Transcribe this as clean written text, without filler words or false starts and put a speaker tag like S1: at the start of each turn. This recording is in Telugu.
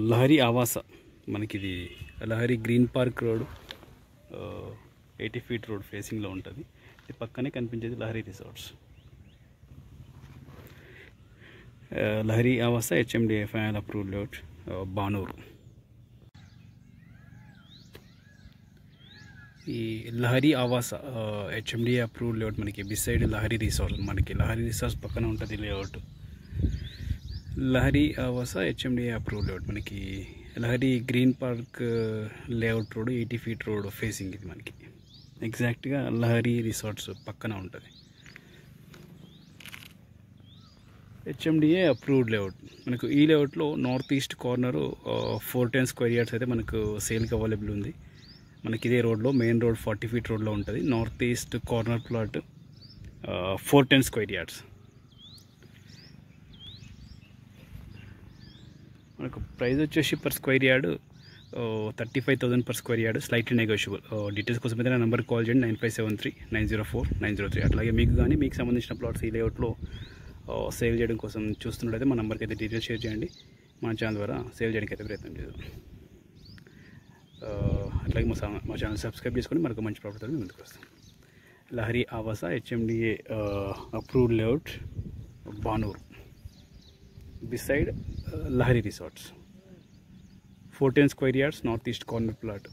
S1: లహరి ఆవాస మనకి ఇది Lahari Green Park road 80 feet road ఫేసింగ్లో ఉంటుంది. ఇది పక్కనే కనిపించేది Lahari Resorts. Lahari Avasa HMDA final approved layout Banuru. ఈ Lahari Avasa HMDA approved layout మనకి బిసైడ్ లహరి రిసార్ట్స్, మనకి లహరి రిసార్ట్స్ పక్కన ఉంటుంది layout. Lahari Avasa HMDA approved layout మనకి Lahari Green Park layout road 80 feet road facing. ఇది మనకి ఎగ్జాక్ట్గా లహరి రిసార్ట్స్ పక్కన ఉంటుంది. HMDA approved layout. మనకు ఈ లేఅవుట్లో north east corner 410 square yards అయితే మనకు సేల్కి అవైలబుల్ ఉంది. మనకి ఇదే రోడ్లో మెయిన్ రోడ్ 40 ఫీట్ రోడ్లో ఉంటుంది. North east corner plot 410 square yards. మనకు ప్రైస్ వచ్చేసి per square yard 35,000 per square yard, slightly negotiable. Details కోసం అయితే నా నెంబర్కి కాల్ చేయండి 9573-904-903. అట్లాగే మీకు కానీ మీకు సంబంధించిన ప్లాట్స్ ఈ లేఅవుట్లో సేల్ చేయడం కోసం చూస్తున్నట్టయితే మా నెంబర్కి అయితే డీటెయిల్స్ షేర్ చేయండి. మన ఛానల్ ద్వారా సేల్ చేయడానికి అయితే ప్రయత్నం చేద్దాం. అట్లాగే మా ఛానల్ సబ్స్క్రైబ్ చేసుకొని మరొక మంచి ప్రాపర్టీతో ముందుకు వస్తాం. Lahari Avasa HMDA approved layout Banuru beside Lahari resorts 410 square yards north east corner plot.